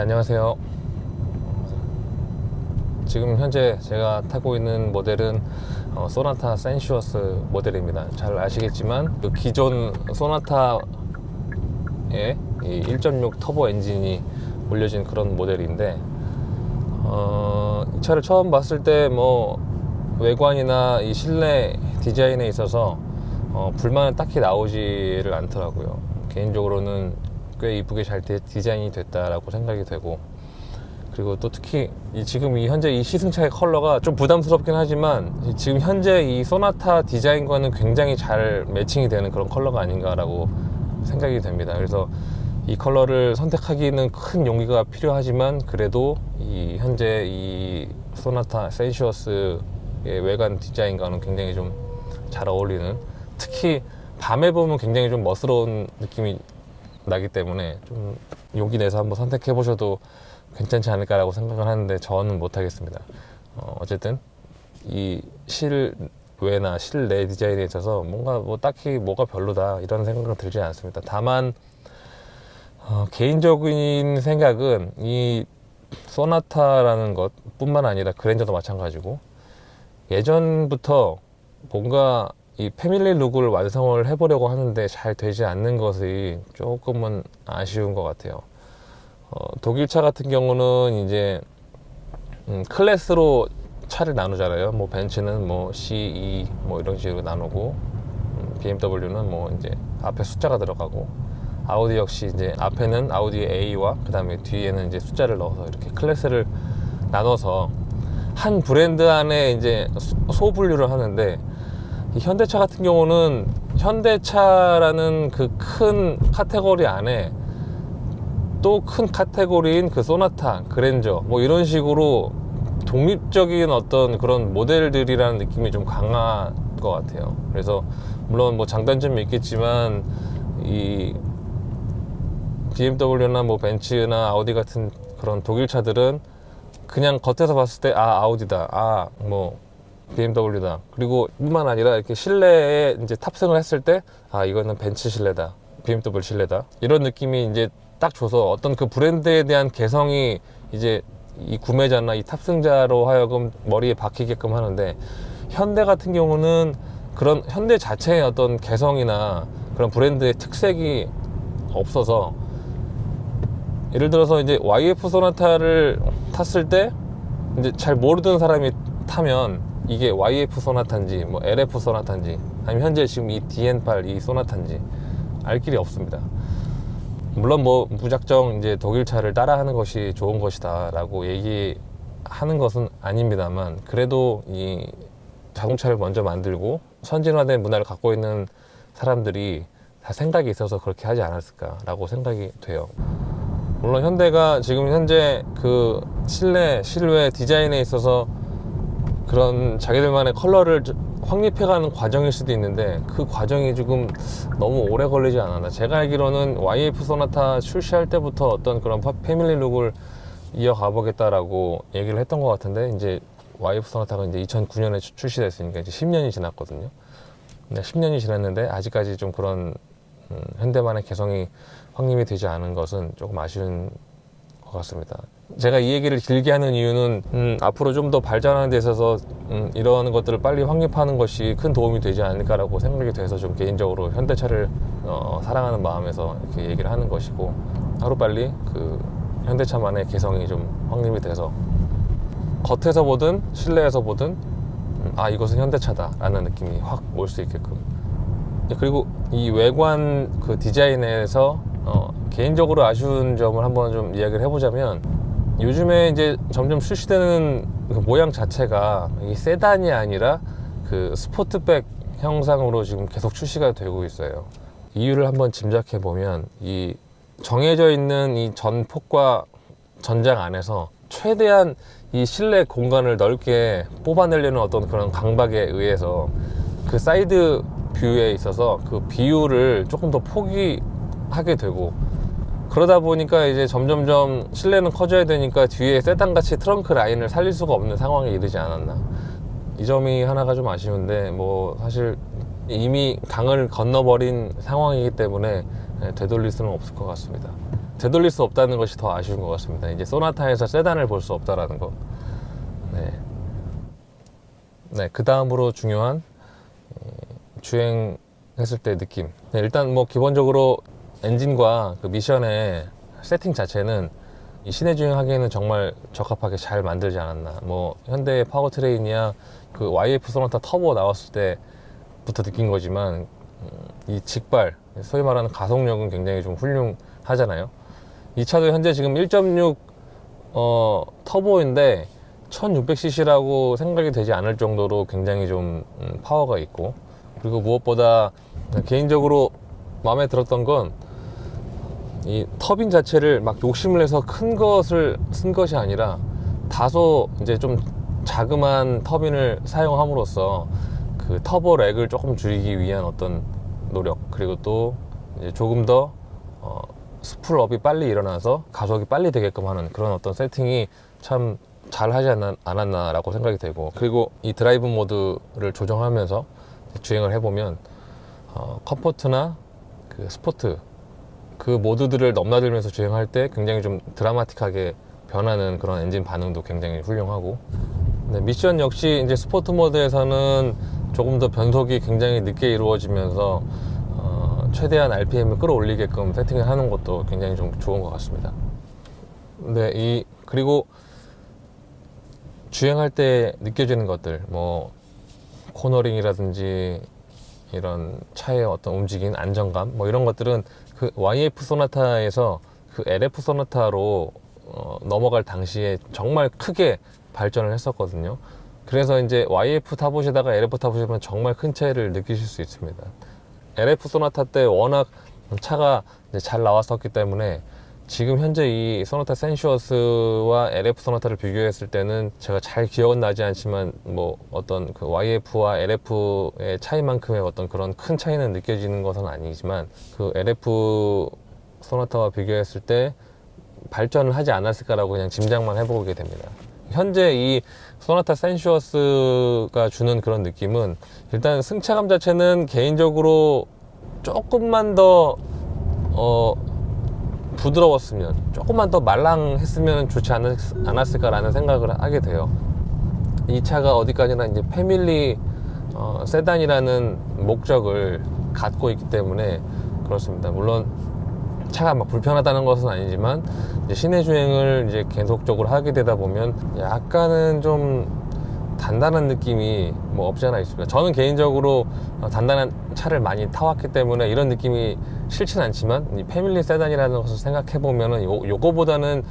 네, 안녕하세요. 지금 현재 제가 타고 있는 모델은 소나타 센슈어스 모델입니다. 잘 아시겠지만 그 기존 소나타에 이 1.6 터보 엔진이 올려진 그런 모델인데 이 차를 처음 봤을 때 뭐 외관이나 이 실내 디자인에 있어서 불만은 딱히 나오지를 않더라고요. 개인적으로는 꽤 이쁘게 잘 디자인이 됐다라고 생각이 되고, 그리고 또 특히 지금 현재 이 시승차의 컬러가 좀 부담스럽긴 하지만 지금 현재 이 소나타 디자인과는 굉장히 잘 매칭이 되는 그런 컬러가 아닌가라고 생각이 됩니다. 그래서 이 컬러를 선택하기는 큰 용기가 필요하지만 그래도 이 현재 이 소나타 센슈어스의 외관 디자인과는 굉장히 좀 잘 어울리는, 특히 밤에 보면 굉장히 좀 멋스러운 느낌이 나기 때문에 좀 용기 내서 한번 선택해 보셔도 괜찮지 않을까라고 생각을 하는데 저는 못하겠습니다. 어쨌든 이 실외나 실내 디자인에 있어서 뭔가 뭐 딱히 뭐가 별로다 이런 생각은 들지 않습니다. 다만 개인적인 생각은 이 소나타라는 것 뿐만 아니라 그랜저도 마찬가지고 예전부터 뭔가 이 패밀리 룩을 완성을 해보려고 하는데 잘 되지 않는 것이 조금은 아쉬운 것 같아요. 독일차 같은 경우는 이제 클래스로 차를 나누잖아요. 뭐 벤츠는 뭐 C, E 뭐 이런 식으로 나누고, BMW는 뭐 이제 앞에 숫자가 들어가고, 아우디 역시 이제 앞에는 아우디 A와 그 다음에 뒤에는 이제 숫자를 넣어서 이렇게 클래스를 나눠서 한 브랜드 안에 이제 소분류를 하는데, 이 현대차 같은 경우는 현대차라는 그 큰 카테고리 안에 또 큰 카테고리인 그 소나타, 그랜저 뭐 이런 식으로 독립적인 어떤 그런 모델들이라는 느낌이 좀 강한 것 같아요. 그래서 물론 뭐 장단점이 있겠지만 이 BMW나 뭐 벤츠나 아우디 같은 그런 독일 차들은 그냥 겉에서 봤을 때 아우디다, 뭐 BMW다, 그리고 뿐만 아니라 이렇게 실내에 이제 탑승을 했을 때 이거는 벤츠 실내다, BMW 실내다, 이런 느낌이 이제 딱 줘서 어떤 그 브랜드에 대한 개성이 이제 이 구매자나 이 탑승자로 하여금 머리에 박히게끔 하는데, 현대 같은 경우는 그런 현대 자체의 어떤 개성이나 그런 브랜드의 특색이 없어서, 예를 들어서 이제 YF 소나타를 탔을 때 이제 잘 모르던 사람이 타면 이게 YF 소나타인지 뭐 LF 소나타인지 아니면 현재 지금 이 DN8 이 소나타인지 알 길이 없습니다. 물론 뭐 무작정 이제 독일 차를 따라하는 것이 좋은 것이다 라고 얘기하는 것은 아닙니다만, 그래도 이 자동차를 먼저 만들고 선진화된 문화를 갖고 있는 사람들이 다 생각이 있어서 그렇게 하지 않았을까 라고 생각이 돼요. 물론 현대가 지금 현재 그 실외 디자인에 있어서 그런 자기들만의 컬러를 확립해가는 과정일 수도 있는데, 그 과정이 지금 너무 오래 걸리지 않았나. 제가 알기로는 YF 소나타 출시할 때부터 어떤 그런 패밀리 룩을 이어가 보겠다라고 얘기를 했던 것 같은데, 이제 YF 소나타가 이제 2009년에 출시됐으니까 이제 10년이 지났거든요. 근데 10년이 지났는데 아직까지 좀 그런 현대만의 개성이 확립이 되지 않은 것은 조금 아쉬운 것 같습니다. 제가 이 얘기를 길게 하는 이유는 앞으로 좀 더 발전하는 데 있어서 이러한 것들을 빨리 확립하는 것이 큰 도움이 되지 않을까라고 생각이 돼서 좀 개인적으로 현대차를 사랑하는 마음에서 이렇게 얘기를 하는 것이고, 하루빨리 그 현대차만의 개성이 좀 확립이 돼서 겉에서 보든 실내에서 보든 이것은 현대차다 라는 느낌이 확 올 수 있게끔. 그리고 이 외관 그 디자인에서 개인적으로 아쉬운 점을 한번 좀 이야기를 해보자면, 요즘에 이제 점점 출시되는 그 모양 자체가 이 세단이 아니라 그 스포트백 형상으로 지금 계속 출시가 되고 있어요. 이유를 한번 짐작해 보면, 이 정해져 있는 이 전폭과 전장 안에서 최대한 이 실내 공간을 넓게 뽑아내려는 어떤 그런 강박에 의해서 그 사이드 뷰에 있어서 그 비율을 조금 더 포기하게 되고, 그러다 보니까 이제 점점점 실내는 커져야 되니까 뒤에 세단같이 트렁크 라인을 살릴 수가 없는 상황에 이르지 않았나. 이 점이 하나가 좀 아쉬운데, 뭐 사실 이미 강을 건너버린 상황이기 때문에 되돌릴 수는 없을 것 같습니다. 되돌릴 수 없다는 것이 더 아쉬운 것 같습니다. 이제 소나타에서 세단을 볼 수 없다라는 거. 네. 네, 그 다음으로 중요한 주행했을 때 느낌. 네, 일단 뭐 기본적으로 엔진과 그 미션의 세팅 자체는 이 시내 주행하기에는 정말 적합하게 잘 만들지 않았나. 뭐 현대의 파워트레인이야 그 YF 소나타 터보 나왔을 때부터 느낀 거지만 이 직발, 소위 말하는 가속력은 굉장히 좀 훌륭하잖아요. 이 차도 현재 지금 1.6 터보인데 1600cc라고 생각이 되지 않을 정도로 굉장히 좀 파워가 있고, 그리고 무엇보다 개인적으로 마음에 들었던 건 이 터빈 자체를 막 욕심을 내서 큰 것을 쓴 것이 아니라 다소 이제 좀 자그마한 터빈을 사용함으로써 그 터보 렉을 조금 줄이기 위한 어떤 노력, 그리고 또 이제 조금 더 스풀업이 빨리 일어나서 가속이 빨리 되게끔 하는 그런 어떤 세팅이 참 잘 하지 않았나라고 생각이 되고, 그리고 이 드라이브 모드를 조정하면서 주행을 해보면 컴포트나 그 스포트 그 모드들을 넘나들면서 주행할 때 굉장히 좀 드라마틱하게 변하는 그런 엔진 반응도 굉장히 훌륭하고, 네, 미션 역시 이제 스포트 모드에서는 조금 더 변속이 굉장히 늦게 이루어지면서 최대한 RPM을 끌어올리게끔 세팅을 하는 것도 굉장히 좀 좋은 것 같습니다. 네, 그리고 주행할 때 느껴지는 것들, 뭐 코너링이라든지 이런 차의 어떤 움직임, 안정감, 뭐 이런 것들은 그 YF 소나타에서 그 LF 소나타로 넘어갈 당시에 정말 크게 발전을 했었거든요. 그래서 이제 YF 타보시다가 LF 타보시면 정말 큰 차이를 느끼실 수 있습니다. LF 소나타 때 워낙 차가 이제 잘 나왔었기 때문에 지금 현재 이 소나타 센슈어스와 LF 소나타를 비교했을 때는 제가 잘 기억은 나지 않지만 뭐 어떤 그 YF와 LF의 차이만큼의 어떤 그런 큰 차이는 느껴지는 것은 아니지만 그 LF 소나타와 비교했을 때 발전을 하지 않았을까라고 그냥 짐작만 해보게 됩니다. 현재 이 소나타 센슈어스가 주는 그런 느낌은 일단 승차감 자체는 개인적으로 조금만 더 부드러웠으면, 조금만 더 말랑했으면 좋지 않았을까라는 생각을 하게 돼요. 이 차가 어디까지나 이제 패밀리 세단이라는 목적을 갖고 있기 때문에 그렇습니다. 물론 차가 막 불편하다는 것은 아니지만 이제 시내 주행을 이제 계속적으로 하게 되다 보면 약간은 좀 단단한 느낌이 뭐 없지 않아 있습니다. 저는 개인적으로 단단한 차를 많이 타왔기 때문에 이런 느낌이 싫진 않지만 이 패밀리 세단이라는 것을 생각해 보면은 요거보다는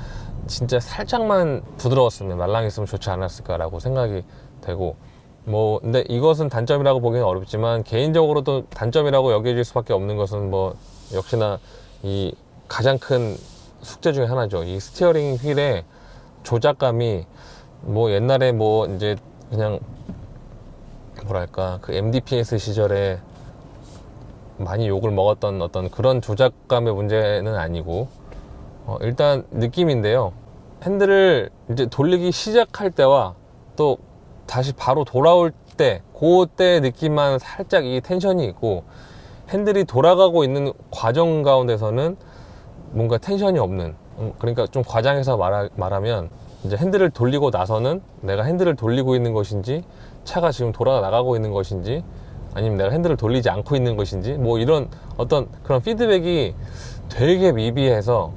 진짜 살짝만 부드러웠으면, 말랑했으면 좋지 않았을까라고 생각이 되고, 뭐 근데 이것은 단점이라고 보기는 어렵지만 개인적으로도 단점이라고 여겨질 수밖에 없는 것은 뭐 역시나 이 가장 큰 숙제 중에 하나죠. 이 스티어링 휠의 조작감이 뭐 옛날에 뭐 이제 그냥 뭐랄까 그 MDPS 시절에 많이 욕을 먹었던 어떤 그런 조작감의 문제는 아니고, 일단 느낌인데요. 핸들을 이제 돌리기 시작할 때와 또 다시 바로 돌아올 때, 그때 느낌만 살짝 이 텐션이 있고, 핸들이 돌아가고 있는 과정 가운데서는 뭔가 텐션이 없는, 그러니까 좀 과장해서 말하면 이제 핸들을 돌리고 나서는 내가 핸들을 돌리고 있는 것인지, 차가 지금 돌아 나가고 있는 것인지, 아니면 내가 핸들을 돌리지 않고 있는 것인지, 뭐 이런 어떤 그런 피드백이 되게 미비해서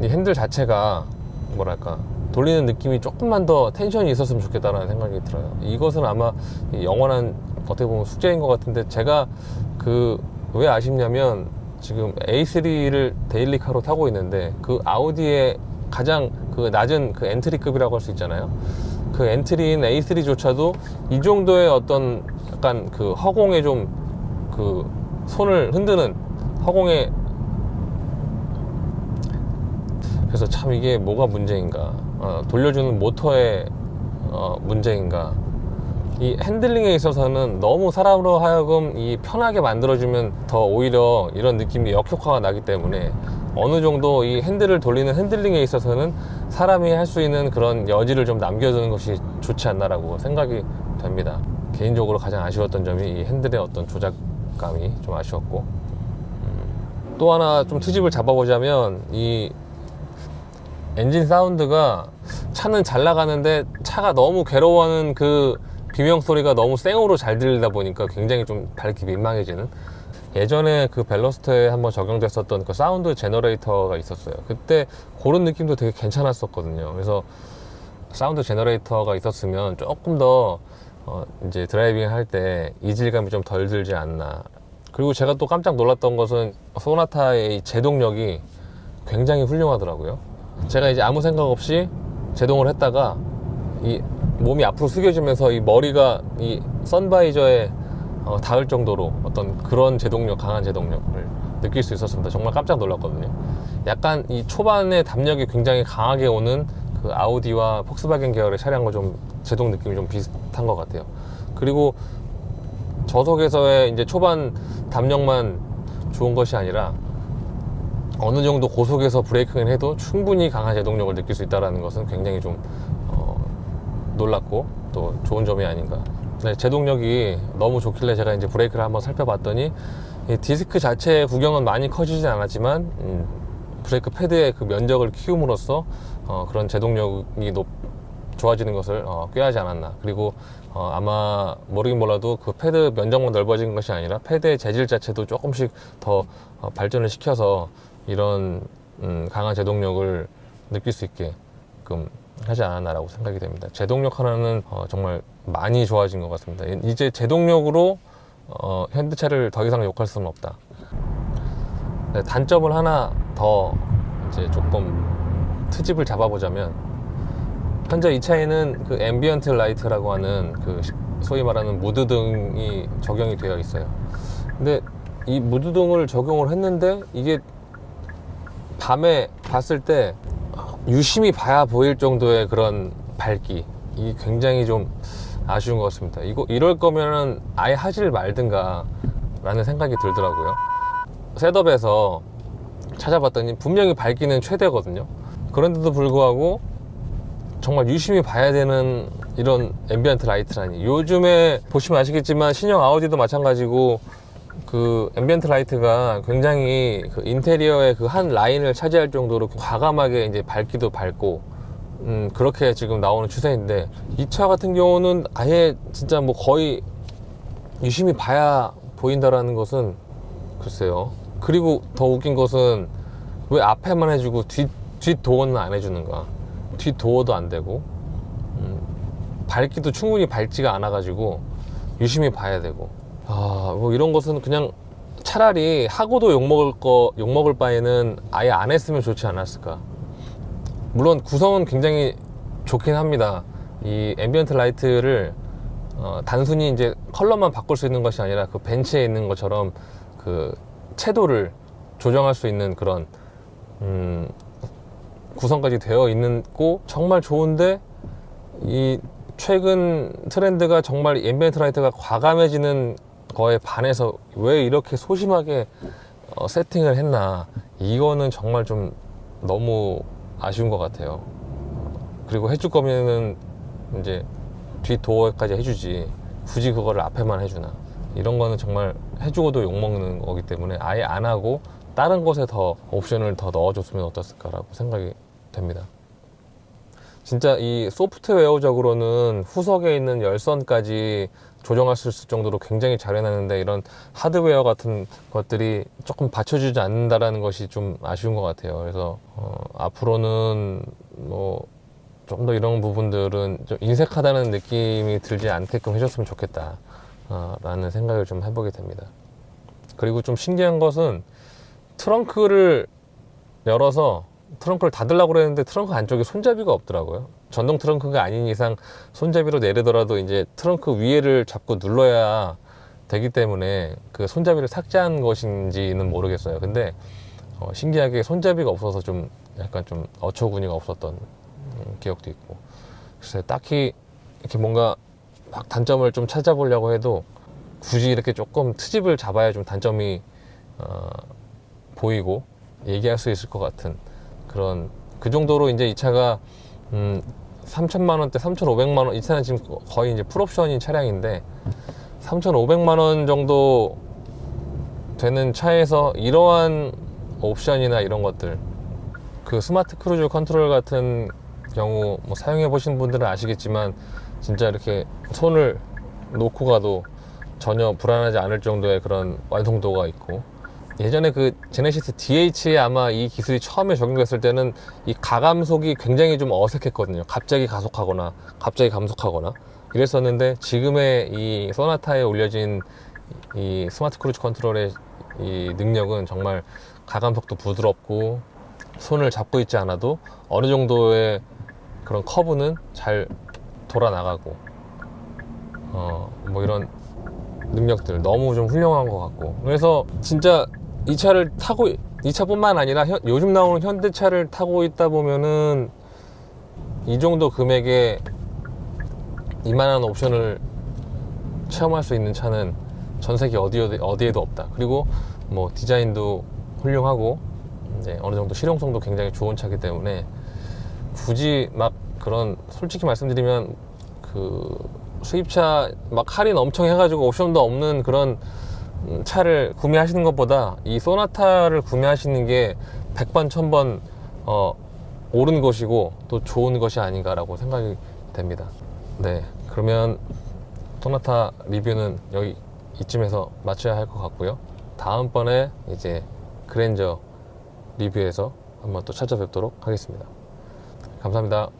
이 핸들 자체가 뭐랄까 돌리는 느낌이 조금만 더 텐션이 있었으면 좋겠다는 생각이 들어요. 이것은 아마 영원한 어떻게 보면 숙제인 것 같은데, 제가 왜 아쉽냐면 지금 A3를 데일리카로 타고 있는데 그 아우디의 가장 그 낮은 그 엔트리급이라고 할 수 있잖아요. 그 엔트리인 A3조차도 이 정도의 어떤 약간 그 허공에 좀 그 손을 흔드는 허공에, 그래서 참 이게 뭐가 문제인가, 돌려주는 모터의 문제인가, 이 핸들링에 있어서는 너무 사람으로 하여금 이 편하게 만들어주면 더 오히려 이런 느낌이 역효과가 나기 때문에 어느 정도 이 핸들을 돌리는 핸들링에 있어서는 사람이 할 수 있는 그런 여지를 좀 남겨두는 것이 좋지 않나라고 생각이 됩니다. 개인적으로 가장 아쉬웠던 점이 이 핸들의 어떤 조작감이 좀 아쉬웠고, 또 하나 좀 트집을 잡아보자면 이 엔진 사운드가 차는 잘 나가는데 차가 너무 괴로워하는 그 비명 소리가 너무 생으로 잘 들리다 보니까 굉장히 좀 밟기 민망해지는, 예전에 그 벨로스터에 한번 적용됐었던 그 사운드 제너레이터가 있었어요. 그때 그런 느낌도 되게 괜찮았었거든요. 그래서 사운드 제너레이터가 있었으면 조금 더 이제 드라이빙 할 때 이질감이 좀 덜 들지 않나. 그리고 제가 또 깜짝 놀랐던 것은 소나타의 이 제동력이 굉장히 훌륭하더라고요. 제가 이제 아무 생각 없이 제동을 했다가 이 몸이 앞으로 숙여지면서 이 머리가 이 선바이저에 닿을 정도로 어떤 그런 제동력, 강한 제동력을 느낄 수 있었습니다. 정말 깜짝 놀랐거든요. 약간 이 초반에 담력이 굉장히 강하게 오는 그 아우디와 폭스바겐 계열의 차량과 좀 제동 느낌이 좀 비슷한 것 같아요. 그리고 저속에서의 이제 초반 담력만 좋은 것이 아니라 어느 정도 고속에서 브레이킹을 해도 충분히 강한 제동력을 느낄 수 있다는 것은 굉장히 좀 놀랍고 또 좋은 점이 아닌가. 네, 제동력이 너무 좋길래 제가 이제 브레이크를 한번 살펴봤더니 이 디스크 자체의 구경은 많이 커지진 않았지만 브레이크 패드의 그 면적을 키움으로써 그런 제동력이 좋아지는 것을 꾀하지 않았나. 그리고 아마 모르긴 몰라도 그 패드 면적만 넓어진 것이 아니라 패드의 재질 자체도 조금씩 더 발전을 시켜서 이런 강한 제동력을 느낄 수 있게끔 하지 않았나라고 생각이 됩니다. 제동력 하나는 정말 많이 좋아진 것 같습니다. 이제 제동력으로 현대차를 더 이상 욕할 수는 없다. 네, 단점을 하나 더 이제 조금 트집을 잡아보자면, 현재 이 차에는 그 앰비언트 라이트라고 하는 그 소위 말하는 무드등이 적용이 되어 있어요. 근데 이 무드등을 적용을 했는데 이게 밤에 봤을 때 유심히 봐야 보일 정도의 그런 밝기, 이 굉장히 좀 아쉬운 것 같습니다. 이럴 거면은 아예 하지를 말든가 라는 생각이 들더라고요. 셋업에서 찾아봤더니 분명히 밝기는 최대거든요. 그런데도 불구하고 정말 유심히 봐야 되는 이런 앰비언트 라이트라니. 요즘에 보시면 아시겠지만 신형 아우디도 마찬가지고 그 앰비언트 라이트가 굉장히 그 인테리어의 그 한 라인을 차지할 정도로 과감하게 이제 밝기도 밝고 그렇게 지금 나오는 추세인데, 이 차 같은 경우는 아예 진짜 뭐 거의 유심히 봐야 보인다라는 것은 글쎄요. 그리고 더 웃긴 것은 왜 앞에만 해주고 뒷 도어는 안 해주는가. 뒷 도어도 안 되고 밝기도 충분히 밝지가 않아 가지고 유심히 봐야 되고, 뭐 이런 것은 그냥 차라리 하고도 욕먹을 바에는 아예 안 했으면 좋지 않았을까. 물론 구성은 굉장히 좋긴 합니다. 이 앰비언트 라이트를 단순히 이제 컬러만 바꿀 수 있는 것이 아니라 그 벤치에 있는 것처럼 그 채도를 조정할 수 있는 그런 구성까지 되어 있고 정말 좋은데, 이 최근 트렌드가 정말 앰비언트 라이트가 과감해지는 거에 반해서 왜 이렇게 소심하게 세팅을 했나. 이거는 정말 좀 너무 아쉬운 것 같아요. 그리고 해줄 거면은 이제 뒷 도어까지 해주지, 굳이 그거를 앞에만 해주나. 이런 거는 정말 해주고도 욕먹는 거기 때문에 아예 안 하고 다른 곳에 더 옵션을 더 넣어줬으면 어땠을까라고 생각이 됩니다. 진짜 이 소프트웨어적으로는 후석에 있는 열선까지 조정할 수 있을 정도로 굉장히 잘 해놨는데, 이런 하드웨어 같은 것들이 조금 받쳐주지 않는다라는 것이 좀 아쉬운 것 같아요. 그래서 앞으로는 뭐 좀 더 이런 부분들은 좀 인색하다는 느낌이 들지 않게끔 해줬으면 좋겠다 라는 생각을 좀 해보게 됩니다. 그리고 좀 신기한 것은 트렁크를 열어서 트렁크를 닫으려고 그랬는데 트렁크 안쪽에 손잡이가 없더라고요. 전동 트렁크가 아닌 이상 손잡이로 내리더라도 이제 트렁크 위에를 잡고 눌러야 되기 때문에 그 손잡이를 삭제한 것인지는 모르겠어요. 근데 신기하게 손잡이가 없어서 좀 약간 좀 어처구니가 없었던 기억도 있고, 글쎄 딱히 이렇게 뭔가 막 단점을 좀 찾아보려고 해도 굳이 이렇게 조금 트집을 잡아야 좀 단점이 보이고 얘기할 수 있을 것 같은 그런, 그 정도로 이제 이 차가 3천만 원대, 3,500만 원, 이 차는 지금 거의 이제 풀옵션인 차량인데 3,500만 원 정도 되는 차에서 이러한 옵션이나 이런 것들, 그 스마트 크루즈 컨트롤 같은 경우 뭐 사용해 보신 분들은 아시겠지만 진짜 이렇게 손을 놓고 가도 전혀 불안하지 않을 정도의 그런 완성도가 있고, 예전에 그 제네시스 DH에 아마 이 기술이 처음에 적용됐을 때는 이 가감속이 굉장히 좀 어색했거든요. 갑자기 가속하거나 갑자기 감속하거나 이랬었는데, 지금의 이 소나타에 올려진 이 스마트 크루즈 컨트롤의 이 능력은 정말 가감속도 부드럽고 손을 잡고 있지 않아도 어느 정도의 그런 커브는 잘 돌아 나가고, 뭐 이런 능력들 너무 좀 훌륭한 것 같고, 그래서 진짜 이 차를 타고, 이 차뿐만 아니라 요즘 나오는 현대차를 타고 있다 보면은 이 정도 금액에 이만한 옵션을 체험할 수 있는 차는 전 세계 어디에도 없다. 그리고 뭐 디자인도 훌륭하고 이제 어느 정도 실용성도 굉장히 좋은 차이기 때문에, 굳이 막 그런, 솔직히 말씀드리면 그 수입차 막 할인 엄청 해가지고 옵션도 없는 그런 차를 구매하시는 것보다 이 소나타를 구매하시는 게 100번 1000번 옳은 것이고 또 좋은 것이 아닌가라고 생각이 됩니다. 네, 그러면 소나타 리뷰는 여기 이쯤에서 마쳐야 할 것 같고요. 다음번에 이제 그랜저 리뷰에서 한번 또 찾아뵙도록 하겠습니다. 감사합니다.